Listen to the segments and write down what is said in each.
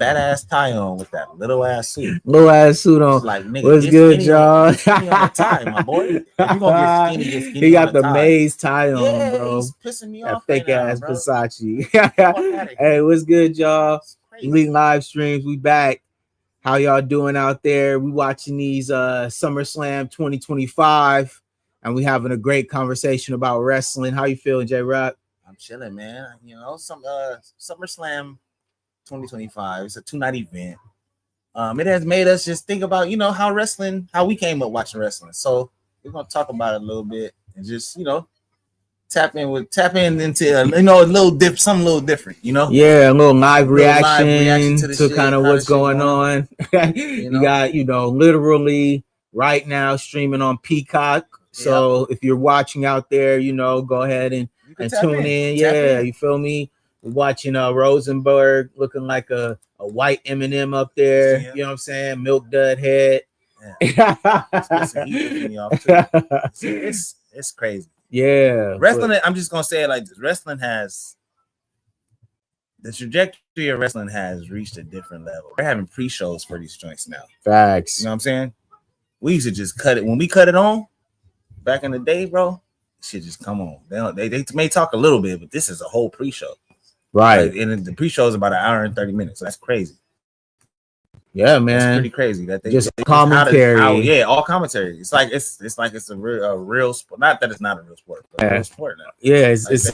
fat ass tie on with that little ass suit. Little ass suit on. It's like, nigga, what's good, y'all? Skinny on the tie, my boy. If you gonna get skinny, get skinny. He got the tie. maze tie on, Yeah, bro. He's pissing me off. Fake right ass now, bro. Versace. Hey, what's good, y'all? Elite live streams. We back. How y'all doing out there? We watching these SummerSlam 2025, and we having a great conversation about wrestling. How you feeling, J Rock? I'm chilling, man. You know, SummerSlam 2025. It's a 2-night event. It has made us just think about, you know, how we came up watching wrestling. So we're gonna talk about it a little bit and just, you know, tap in into you know, something a little different, you know. Yeah, a little live reaction to kind of what's going on. You got, you know, literally right now streaming on Peacock. So if you're watching out there, you know, go ahead and tune in. Yeah, you feel me? We're watching Rosenberg looking like a white Eminem up there. You know what I'm saying? Milk dud head. Yeah. It's crazy. Yeah. Wrestling, I'm just gonna say it like this. The trajectory of wrestling has reached a different level. We're having pre-shows for these joints now. Facts. You know what I'm saying? We used to just cut it. When we cut it on back in the day, bro, shit just come on. They may talk a little bit, but this is a whole pre-show. Right. Like, and the pre-show is about an hour and 30 minutes. So that's crazy. Yeah, man. It's pretty crazy that they just commentary. All commentary. It's like it's a real sport. Not that it's not a real sport, but a real sport now. Yeah, it's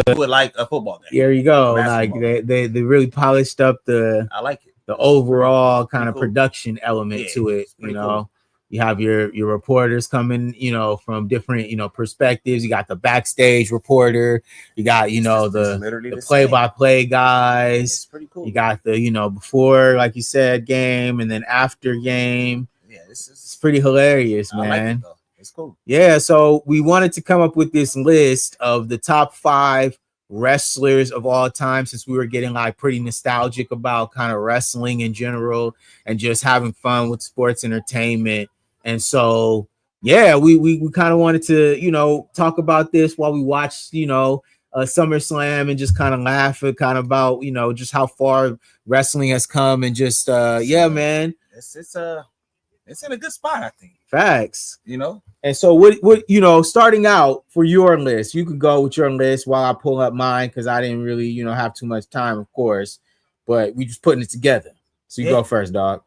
like a football game. There you go. Like they really polished up I like it. The overall kind of production element to it. You know, cool. You have your reporters coming, you know, from different, you know, perspectives. You got the backstage reporter. You got, you know, the play-by-play guys. It's pretty cool. You got the, you know, before, like you said, game, and then after game. Yeah, it's pretty hilarious, man. I like it, though. It's cool. Yeah, so we wanted to come up with this list of the top 5 wrestlers of all time, since we were getting like pretty nostalgic about kind of wrestling in general and just having fun with sports entertainment. And so, yeah, we kind of wanted to, you know, talk about this while we watched, you know, SummerSlam and just kind of laugh at kind of about, you know, just how far wrestling has come and just, yeah, man. It's in a good spot, I think. Facts. You know? And so what you know, starting out for your list, you can go with your list while I pull up mine, because I didn't really, you know, have too much time, of course, but we just putting it together. So you go first, dog.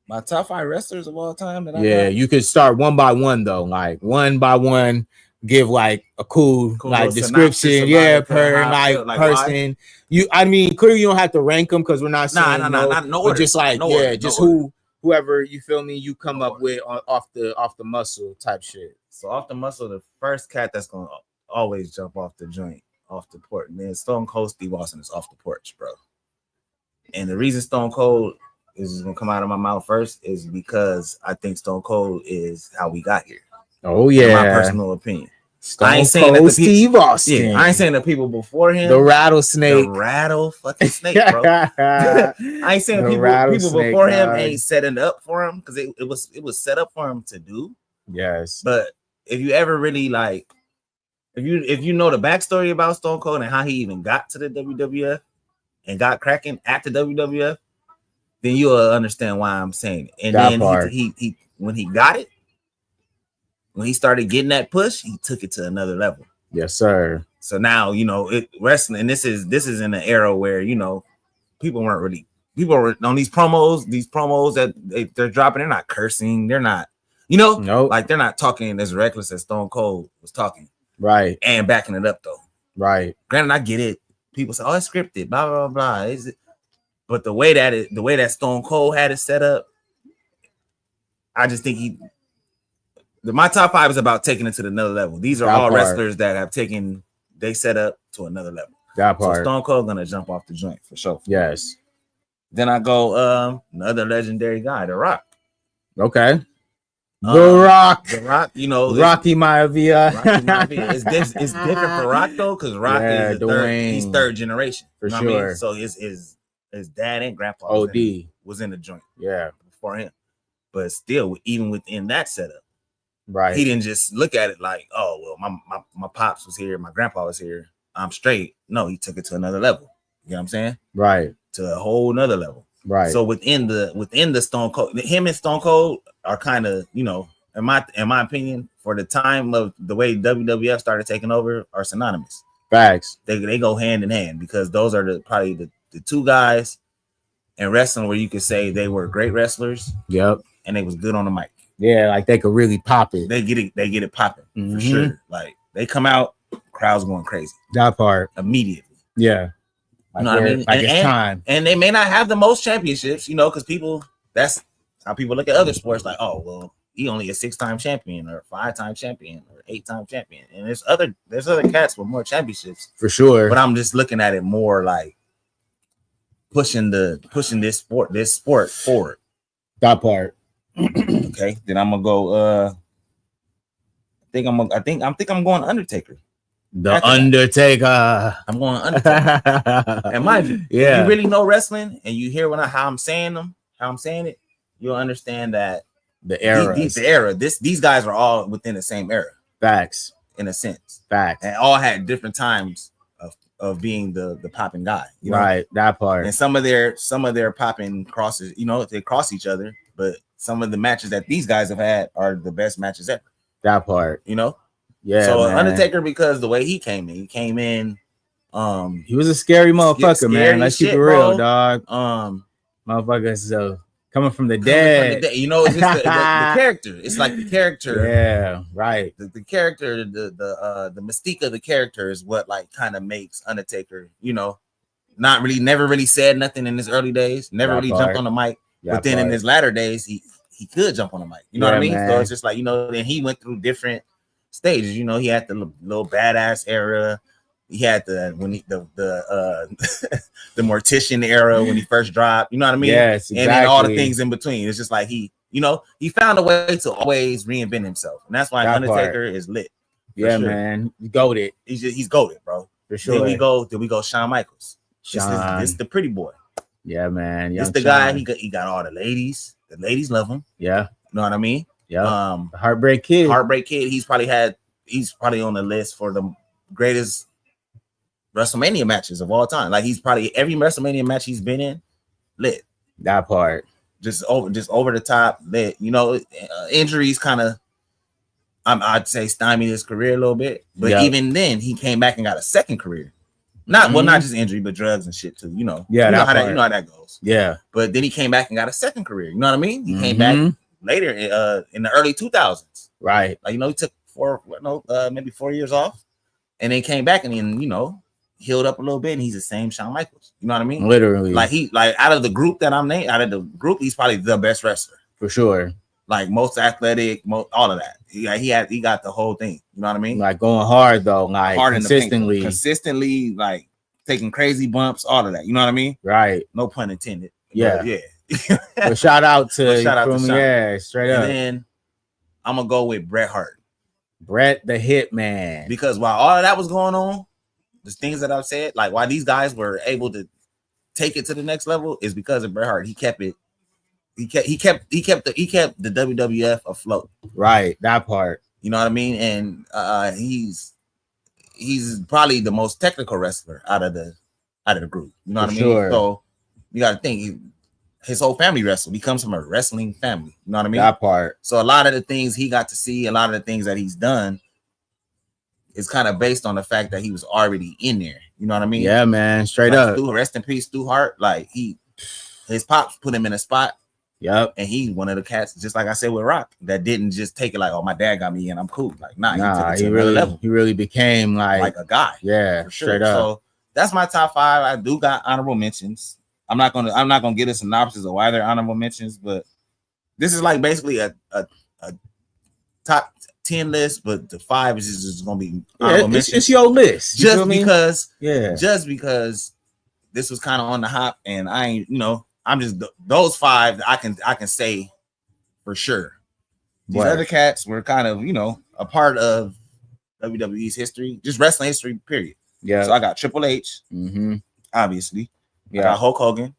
My top 5 wrestlers of all time. You could start one by one though, like one by one. Give like a cool like description, per like person. Why? I mean, clearly you don't have to rank them because we're not saying no order. Just like whoever you feel me, you come up with off the muscle type shit. So off the muscle, the first cat that's gonna always jump off the joint, off the porch, man. Stone Cold Steve Austin is off the porch, bro. And the reason Stone Cold is gonna come out of my mouth first is because I think Stone Cold is how we got here. Oh yeah, in my personal opinion. I ain't saying that Steve Austin. Yeah, I ain't saying the people before him. The rattlesnake. Fucking snake, bro. I ain't saying people before him ain't setting up for him, because it was set up for him to do. Yes. But if you ever really like, if you know the backstory about Stone Cold and how he even got to the WWF and got cracking at the WWF, then you'll understand why I'm saying it. And then he when he got it, when he started getting that push, he took it to another level. Yes, sir. So now, you know, wrestling, and this is in an era where, you know, people were on these promos that they're dropping, they're not cursing, they're not, you know, like they're not talking as reckless as Stone Cold was talking. Right. And backing it up though. Right. Granted, I get it. People say, oh, it's scripted, blah, blah, blah. Is it? But the way that Stone Cold had it set up, I just think my top 5 is about taking it to another level. These are all wrestlers that have taken they set up to another level. That part. So Stone Cold gonna jump off the joint for sure. Yes. Then I go another legendary guy, The Rock. Okay. The Rock, you know, Rocky Maivia. It's different for Rock though, because Rock is third generation for sure. I mean? So his dad and grandpa was in the joint, before him. But still, even within that setup, right, he didn't just look at it like, oh well, my pops was here, my grandpa was here, I'm straight. No, he took it to another level. You know what I'm saying? Right. to a whole nother level. Right. So within the Stone Cold, him and Stone Cold are kind of, you know, in my opinion, for the time of the way WWF started taking over, are synonymous. Facts. They go hand in hand, because those are probably the two guys in wrestling where you could say they were great wrestlers. Yep. And they was good on the mic. Yeah, like they could really pop it. They get it popping for sure. Like they come out, crowds going crazy. That part immediately. Yeah. Like, you know what I mean? Like it's time. And they may not have the most championships, you know, because that's how people look at other sports. Like, oh, well, he only a 6-time champion or 5-time champion or 8-time champion. And there's other cats with more championships. For sure. But I'm just looking at it more like pushing this sport forward. That part. Okay, then I'm gonna go. I think I'm going Undertaker. The Undertaker. I'm going Undertaker. And mind you, if you really know wrestling and you hear how I'm saying it, you'll understand that the era, these guys are all within the same era. Facts, in a sense. Facts, and all had different times of being the popping guy. You know? Right, that part. And some of their popping crosses, you know, they cross each other, but some of the matches that these guys have had are the best matches ever. That part, you know. Yeah. So man. Undertaker, because the way he came in, he was a scary motherfucker, man. Let's keep it real, dog. Motherfuckers coming from the dead. You know, it's just the character. It's like the character. Yeah, right. The character, the mystique of the character is what like kind of makes Undertaker, you know, never really said nothing in his early days, never really jumped on the mic. But then in his latter days, he could jump on the mic. You know what I mean? Man. So it's just like, you know, then he went through different stages. You know, he had the little badass era. He had the mortician era when he first dropped. You know what I mean? Yes, exactly. And then all the things in between. It's just like he found a way to always reinvent himself, and that's why Undertaker is lit. Yeah, sure. Man, goated. He's goated, bro. For sure. Then we go Shawn Michaels. This the pretty boy. Yeah, man. This the guy. He got all the ladies. The ladies love him. Yeah. You know what I mean? Yeah. Heartbreak Kid. He's probably on the list for the greatest WrestleMania matches of all time. Like he's probably every WrestleMania match he's been in, lit. That part. Just over the top, lit. You know, injuries kind of I'd say stymied his career a little bit. But even then he came back and got a second career. Not just injury, but drugs and shit too. You know, yeah, you know how that goes. Yeah, but then he came back and got a second career. You know what I mean? He came back later in the early 2000s. Right. Like, you know, he took maybe 4 years off, and then came back and then, you know, healed up a little bit, and he's the same Shawn Michaels. You know what I mean? Literally. Like out of the group that I'm named, he's probably the best wrestler for sure. Like most athletic, all of that. He got the whole thing. You know what I mean? Like going hard though, like hard consistently, like taking crazy bumps, all of that. You know what I mean? Right. No pun intended. Yeah, yeah. Well, shout out to Shawn. Straight up. And then I'm gonna go with Bret Hart. Bret the Hitman. Because while all of that was going on, the things that I've said, like why these guys were able to take it to the next level, is because of Bret Hart. He kept it. He kept the WWF afloat. Right, that part. You know what I mean? And he's probably the most technical wrestler out of the group. You know what I mean? Sure. So you got to think his whole family wrestled. He comes from a wrestling family. You know what I mean? That part. So a lot of the things he got to see, a lot of the things that he's done, is kind of based on the fact that he was already in there. You know what I mean? Yeah, man. Straight up. Rest in peace, Stu Hart. Like his pops put him in a spot. Yep. And he's one of the cats, just like I said with Rock, that didn't just take it like, oh, my dad got me and I'm cool. Like, he took it to another level. He really became like a guy. Yeah, for sure. Straight up. So that's my top 5. I do got honorable mentions. I'm not gonna get a synopsis of why they're honorable mentions, but this is like basically a top 10 list, but the 5 is just gonna be honorable mentions. It's your list. Just because this was kind of on the hop, and I ain't, I'm just those 5 I can say for sure. These other cats were kind of, a part of WWE's history, just wrestling history, period. Yeah. So I got Triple H, obviously. Yeah. I got Hulk Hogan.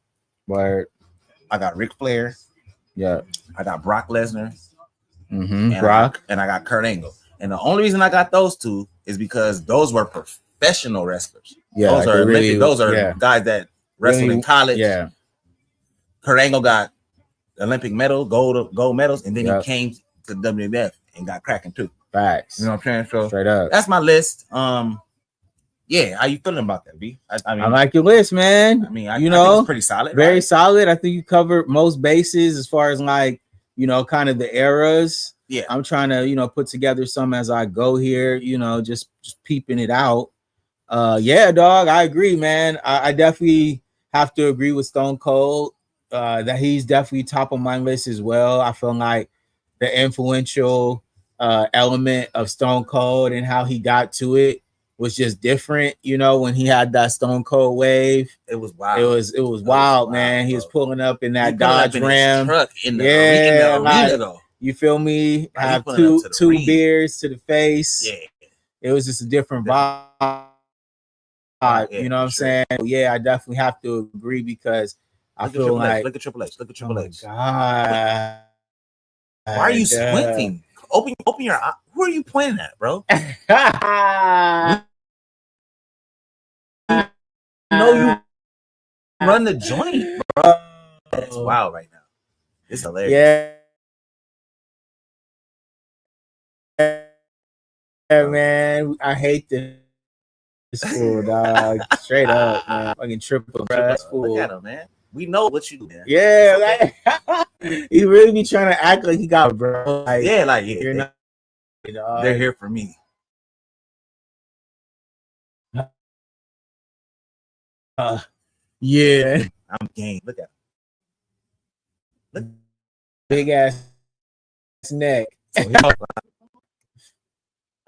Word. I got Ric Flair. Yeah. I got Brock Lesnar. Brock. And I got Kurt Angle. And the only reason I got those 2 is because those were professional wrestlers. Yeah. Those are guys that wrestled in college. Yeah. Kurt Angle got Olympic medal, gold medals, and then he came to WWF and got cracking too. Facts. You know what I'm saying? So straight up. That's my list. Yeah, how you feeling about that, B? I mean, I like your list, man. I mean, you know, I think it's pretty solid. Very solid. I think you covered most bases as far as like, you know, kind of the eras. Yeah. I'm trying to, you know, put together some as I go here, you know, just peeping it out. Yeah, dog. I agree, man. I definitely have to agree with Stone Cold. That he's definitely top of my list as well. I feel like the influential element of Stone Cold and how he got to it was just different, you know, when he had that Stone Cold wave. It was wild. It was wild, man. Bro. He was pulling up in that Dodge Ram truck in the arena, though. You feel me? Like, have two beers to the face. Yeah. It was just a different vibe. Yeah, you know what I'm saying? Yeah, I definitely have to agree because I feel like look at Triple H. Look at Triple H. God. Why are you squinting? Open your eye. Who are you pointing at, bro? You run the joint, bro. That's wild right now. It's hilarious. Yeah, man. I hate this fool, dog. Straight up, man. Fucking triple, bro. That's fool. Look at him, man. We know what you do, man. Yeah, like he really be trying to act like he got, bro. Like, you're not. They're here for me. Yeah, I'm game. Look at him. Look, big ass neck.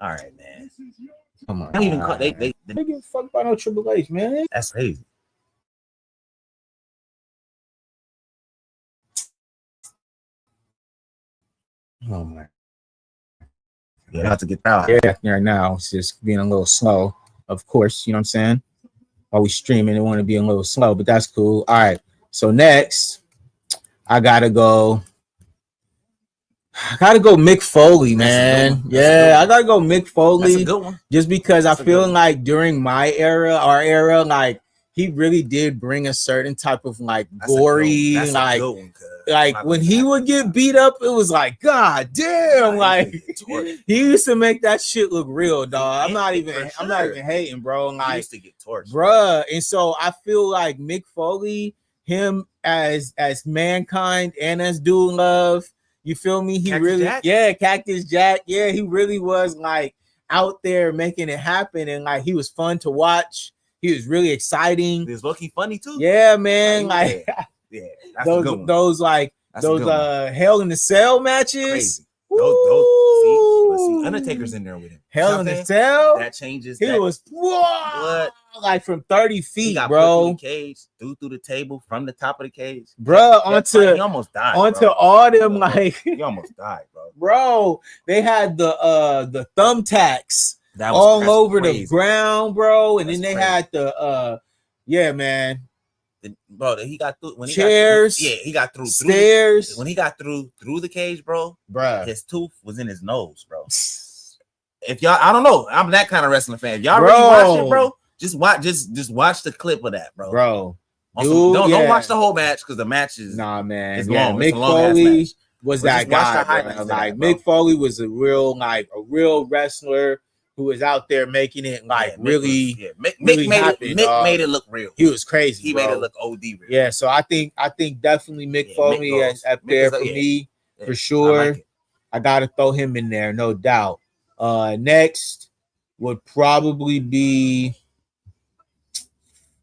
All right, man. Come on. I don't even call they give a fuck about no Triple H, man. That's crazy. Oh my. Yeah, I have to get out. Yeah, right now it's just being a little slow. Of course, you know what I'm saying? While we streaming, it want to be a little slow, but that's cool. All right. So next, I gotta go Mick Foley, man. Yeah, I gotta go Mick Foley. That's a good one. Just because I feel like during our era, like he really did bring a certain type of like gory, like when he would get beat up, it was like, God damn, like he used to make that shit look real, dog. I'm not even hating, bro. Like, he used to get torched, bruh. And so I feel like Mick Foley, him as Mankind and as Dude Love, you feel me? He Cactus Jack. Yeah, he really was like out there making it happen, and like he was fun to watch. He was really exciting. He was low-key funny too. Yeah, man. Yeah, those Hell in the Cell matches. Crazy. See, Undertaker's in there with him. Hell in the Cell. That changes. He was like from 30 feet, bro. Put through the cage, through the table, from the top of the cage, bro. He almost died. All them, like he almost died, bro. Bro, they had the thumbtacks all over the ground, bro, and then they had the man. Bro, he got through when he chairs. He got through stairs. When he got through the cage, bro, his tooth was in his nose, bro. If y'all, I don't know, I'm that kind of wrestling fan. If y'all really watch it, bro, just watch the clip of that, bro. Don't watch the whole match because the match is man. It's long. Mick Foley was that guy. Like Mick Foley was a real wrestler who was out there making it Mick made it look real. He was crazy. He made it look OD real. Yeah, so I think definitely Mick Foley is up there for me for sure. I gotta throw him in there, no doubt. Next would probably be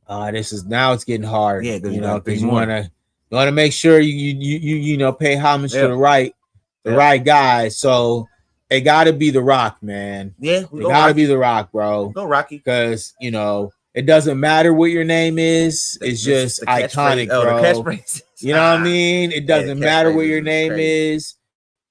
it's getting hard. Yeah, because you wanna make sure you pay homage to the right guy. So it gotta be The Rock, man. Yeah, it gotta be The Rock, bro. Go Rocky. Because it doesn't matter what your name is, it's just iconic, bro. The catchphrase. You know what I mean? It doesn't matter what your name is.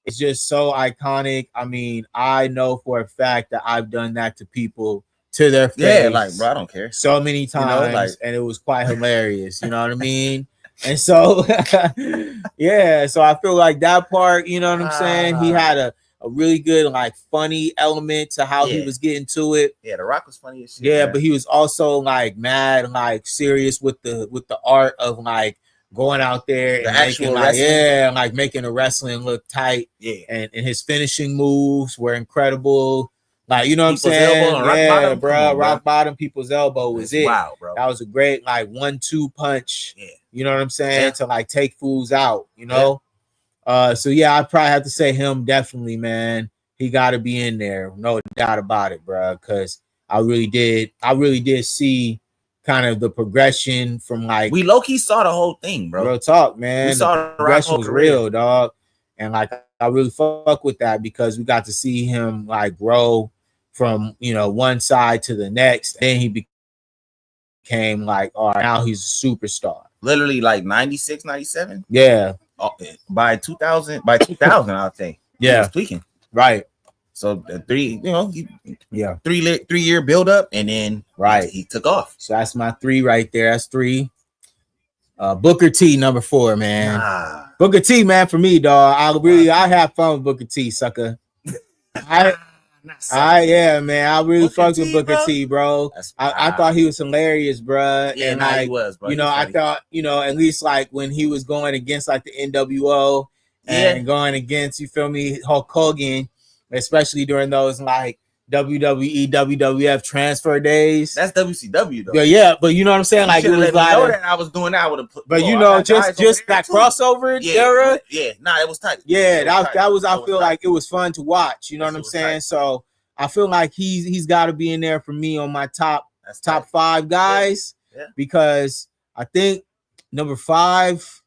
It's just so iconic. I mean, I know for a fact that I've done that to people to their face. Yeah, like, bro, I don't care. So many times, and it was quite hilarious. You know what I mean? And so, so I feel like that part, you know what I'm saying? He had a a really good like funny element to how he was getting to it. Yeah, The Rock was funny as shit. Yeah, man. but he was also like mad, like serious with the art of like going out there The and actual making wrestling. like making the wrestling look tight. Yeah, And his finishing moves were incredible. Like, you know what I'm People's saying? elbow and rock Yeah, bottom? Come bro. on, Rock bro. bottom, people's elbow was It's it. wild, bro. That was a great like 1-2 punch. Yeah. You know what I'm saying? Yeah. To like take fools out, you know? So yeah, I probably have to say him definitely, man. He got to be in there, no doubt about it, bro. Because I really did see kind of the progression from like We low key saw the whole thing, bro. real talk, man. We saw the the Rock progression whole was career. real, dog. And like I really fuck with that because we got to see him like grow from one side to the next. Then he became like, all right, now he's a superstar. Literally like 96, 97. Yeah. By 2000, I'll say. Yeah. He was tweaking. Right. So the 3 3-year build up, and then he took off. So that's my 3 right there. That's 3. Booker T, number 4, man. Booker T, man, for me, dog. I have fun with Booker T, sucker. Yeah, man. I really fucked with Booker T, bro. I thought he was hilarious, bro. Yeah, and he was, bro. I thought, at least like when he was going against like the NWO and going against, you feel me, Hulk Hogan, especially during those like WWE, WWF transfer days. That's WCW though. Yeah, but you know what I'm saying? Like it was like that I was doing that with a. But just that crossover era. Yeah, it was tight. Yeah, that was. I feel like it was fun to watch. You know what I'm saying? So I feel like he's got to be in there for me on my top 5 guys because I think number 5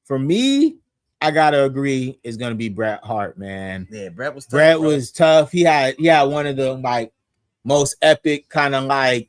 for me, I gotta agree, is gonna be Bret Hart, man. Yeah, Bret was tough. Bret was tough. He had one of the like most epic kind of like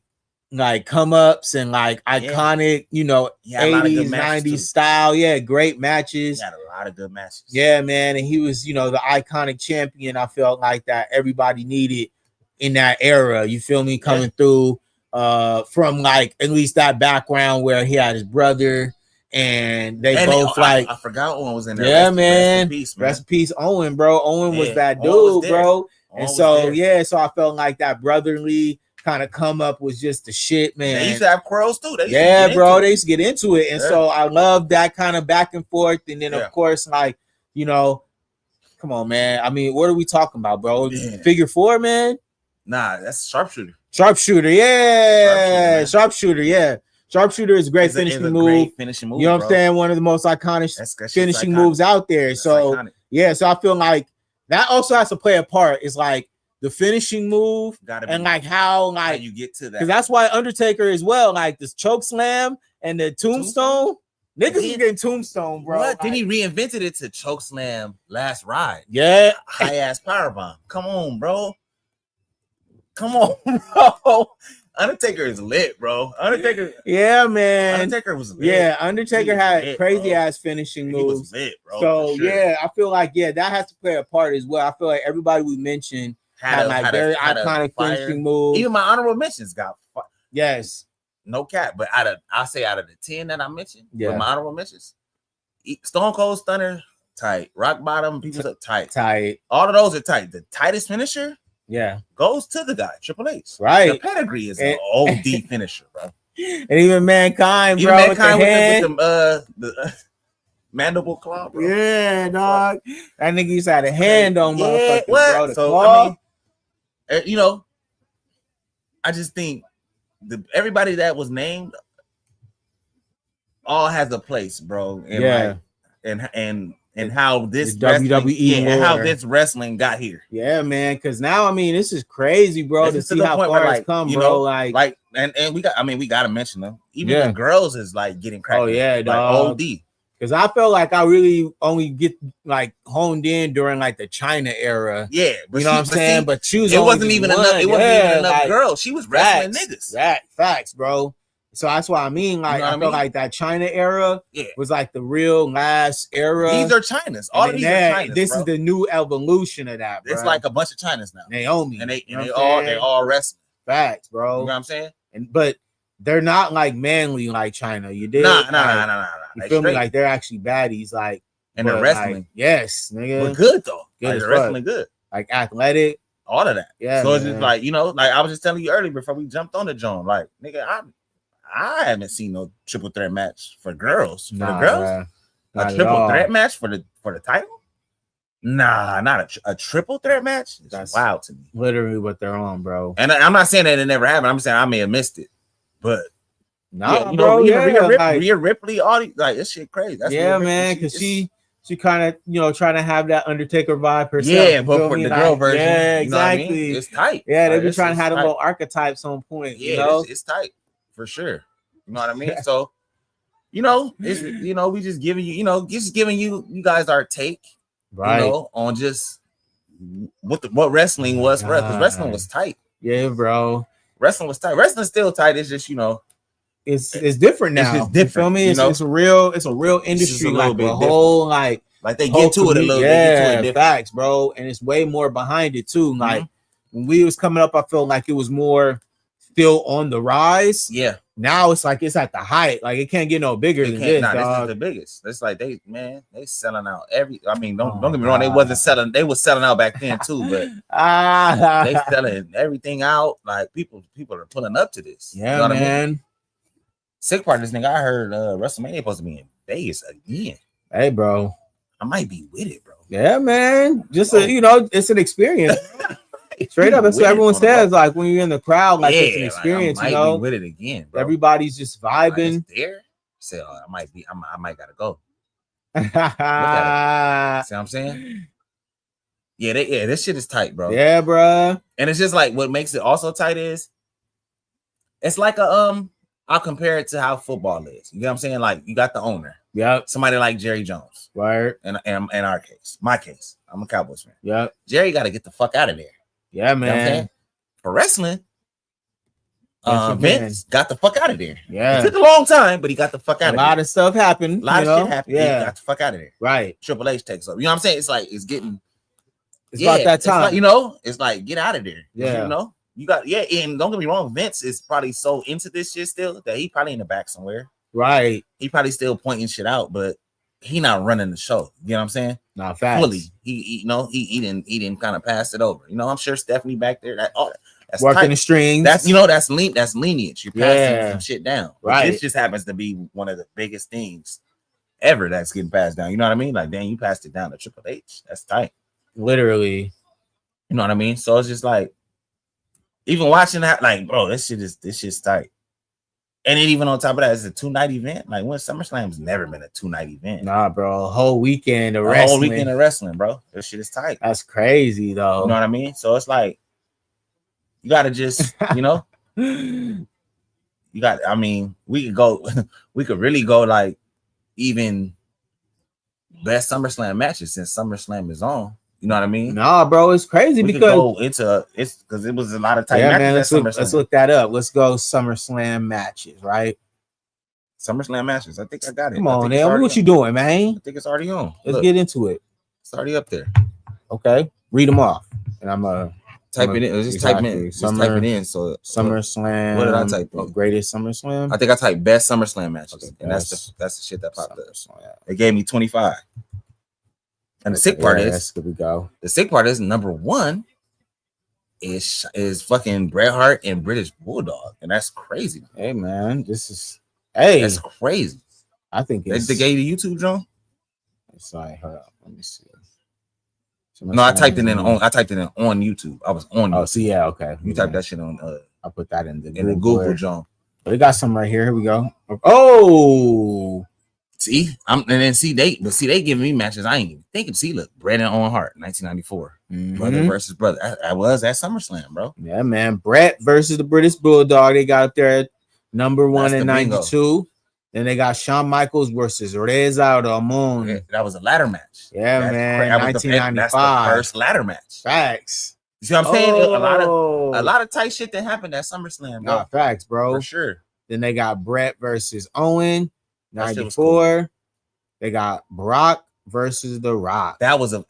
come ups and like iconic, 80s, 90s style. Yeah, great matches. He had a lot of good matches. Yeah, man. And he was, the iconic champion. I felt like that everybody needed in that era. You feel me? Coming through from like at least that background where he had his brother. And both like I forgot Owen was in there. Yeah, man. Rest in peace, Owen, bro. Owen was that dude, bro. And so so I felt like that brotherly kind of come up was just the shit, man. They used to have quarrels too. They used to get into it. And so I love that kind of back and forth. And then of course, like, come on, man. I mean, what are we talking about, bro? Figure 4, man. Nah, that's sharpshooter. Sharpshooter, yeah. Sharpshooter, yeah. Sharpshooter is a great finishing move. You know what I'm saying? One of the most iconic finishing moves out there. That's so iconic. Yeah, so I feel like that also has to play a part. It's like the finishing move and like how you get to that. Because that's why Undertaker as well, like this choke slam and the tombstone. Niggas is getting tombstone, bro. What? Like, Then he reinvented it to choke slam last ride. Yeah. High ass powerbomb. Come on, bro. Undertaker is lit, bro. Yeah, man. Undertaker was lit. Yeah, Undertaker had crazy ass finishing moves. He was lit, bro. So yeah, I feel like that has to play a part as well. I feel like everybody we mentioned had very iconic finishing moves. Even my honorable mentions got fire. Yes. No cap, but I'll say out of the 10 that I mentioned, with my honorable mentions, Stone Cold Stunner, tight. Rock Bottom, people's up tight. Tight. All of those are tight. The tightest finisher, goes to the guy, Triple H. Right. The pedigree is an OD finisher, bro. And even Mankind, bro. Even Mankind with the mandible claw, bro. Yeah, dog. That nigga used to have a hand on motherfuckers, bro. The so claw. I mean, I just think everybody that was named all has a place, bro. And and how this WWE and how this wrestling got here. Yeah, man. Because now, I mean, this is crazy, bro. To see how far it's come, bro. Like, and we gotta mention them. Even the girls is like getting cracked. Oh yeah, dog. OD. Because I felt like I really only get like honed in during like the China era. Yeah, but you know what I'm saying. But she was it wasn't even enough. It wasn't even enough girls. She was wrestling niggas. Facts, bro. So that's what I mean. Like, I feel like that China era was like the real last era. These are Chinas. All of these are Chinas. This is the new evolution of that, bro. It's like a bunch of Chinas now. Naomi. And they all wrestling. Facts, bro. You know what I'm saying? But they're not like manly like China. You did? Nah. You feel me? Like they're actually baddies. Like, and they're wrestling. Like, yes, nigga. But good though. They're wrestling good. like athletic, all of that. Yeah. So it's just man. like, you know, like I was just telling you earlier before we jumped on the joint, like nigga, I haven't seen no triple threat match for girls. For the girls, bruh. a Not at triple all. threat match for the title. Nah, not a triple threat match. That's wild to me. Literally what they're on, bro. And I'm not saying that it never happened. I'm saying I may have missed it, but Nah, yeah, you bro, know, yeah, Rhea Ripley, all these, like this shit crazy. That's yeah, man, because she kind of, you know, trying to have that Undertaker vibe herself. Yeah, but for the girl version, yeah, you know what I exactly. mean? It's tight. Yeah, they like, be trying to have tight. a little archetypes on point. Yeah, you know, it's tight for sure. You know what I mean? So, you know, it's you know, we just giving you, you know, just giving you guys our take, right? You know, on just what wrestling was for us, because wrestling was tight. Yeah, bro. Wrestling was tight. Wrestling's still tight. It's just, you know, it's different now. It's just different. You feel me? It's a real industry, like a whole like they get to it a little. Yeah, facts, bro. And it's way more behind it too. Like when we was coming up, I felt like it was more still on the rise. Yeah. Now it's like it's at the height. Like it can't get no bigger than this. This is the biggest. It's like they selling out every. I mean, don't get me wrong. They wasn't selling. They was selling out back then too, but they selling everything out. Like people are pulling up to this. Yeah, you know man. I mean? Sick part of this nigga, I heard WrestleMania supposed to be in Vegas again. Hey, bro, I might be with it, bro. Yeah, man. Just you know, it's an experience. Straight up, that's what everyone says. Like when you're in the crowd, like it's an experience. Like, I might be with it again, bro. Everybody's just vibing. There, say, I might gotta go. Look at it. See what I'm saying? Yeah, this shit is tight, bro. Yeah, bro. And it's just like what makes it also tight is it's like a I'll compare it to how football is. You know what I'm saying? Like you got the owner. Yeah. Somebody like Jerry Jones. Right. In our case. My case. I'm a Cowboys fan. Yeah. Jerry got to get the fuck out of there. Yeah, man. You know what for wrestling, Vince got the fuck out of there. Yeah. It took a long time, but he got the fuck out of there. A lot of stuff happened. A lot of shit happened. Yeah. He got the fuck out of there. Right. Triple H takes over. You know what I'm saying? It's like it's getting about that time. Like, you know, it's like get out of there. Yeah. You know? You got and don't get me wrong, Vince is probably so into this shit still that he probably in the back somewhere. Right. He probably still pointing shit out, but he not running the show. You know what I'm saying? Not fast. Fully. He didn't kind of pass it over. You know, I'm sure Stephanie back there that's working tight. the strings. That's that's lineage. You're passing some shit down. Right. This just happens to be one of the biggest things ever that's getting passed down. You know what I mean? Like, damn, you passed it down to Triple H. That's tight. Literally. You know what I mean? So it's just like, even watching that, like, bro, this shit's tight. And then even on top of that, it's a 2-night event. Like, when SummerSlam's never been a 2-night event. Nah, bro, a whole weekend of wrestling. Whole weekend of wrestling, bro. This shit is tight. That's crazy, though. You know what I mean? So it's like, you gotta just, you know, I mean, we could really go like even best SummerSlam matches since SummerSlam is on. You know what I mean? Nah, bro, it's crazy because go into it's because it was a lot of tight matches. Man, let's look that up. Let's go SummerSlam matches, right? SummerSlam matches. I think I got it. Come on, man. What you doing, man? I think it's already on. Let's get into it. It's already up there. Okay, read them off, and I'm type it in. Just type it in. Just type it in. So SummerSlam. What did I type in? Greatest SummerSlam. I think I typed best SummerSlam matches, okay, and that's the shit that popped up. It gave me 25. And the sick part is, here we go. The sick part is number one is fucking Bret Hart and British Bulldog, and that's crazy. Hey man, that's crazy. I think they gave you YouTube, John. It's like, hold up, let me see. No, I typed it in on YouTube. I was on. Oh, see, yeah, okay. You typed that shit on. I put that in the Google, John. We got some right here. Here we go. Oh. See, they giving me matches I ain't even thinking. See, look, Bret and Owen Hart, 1994, brother versus brother. I was at SummerSlam, bro. Yeah, man. Bret versus the British Bulldog. They got up there at number one in 92. Then they got Shawn Michaels versus Reza Ramon. Yeah, that was a ladder match. Yeah, man. 1995. That's the first ladder match. Facts. You see what I'm saying? A lot of tight shit that happened at SummerSlam, bro. Nah, facts, bro. For sure. Then they got Bret versus Owen. 94. Cool. They got Brock versus The Rock. That was a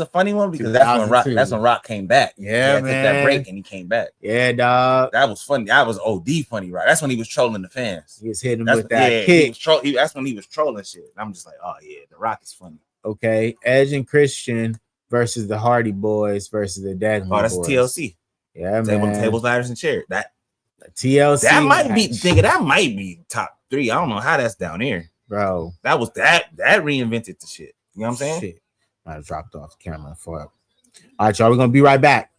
funny one because that's when Rock came back. Yeah, man. Took that break and he came back. Yeah, dog. That was funny. That was OD funny, right? That's when he was trolling the fans. He was hitting with that kick. That's when he was trolling shit. I'm just like, oh yeah, The Rock is funny. Okay, Edge and Christian versus the Hardy Boys versus the Deadly Oh, that's Boys. TLC. Yeah, man. Tables, ladders, and chairs. That TLC. That might be thinking that might be top 3. I don't know how that's down here, bro. That was that reinvented the shit. You know what I'm saying? Shit. Might have dropped off the camera for it. All right, y'all. We're gonna be right back.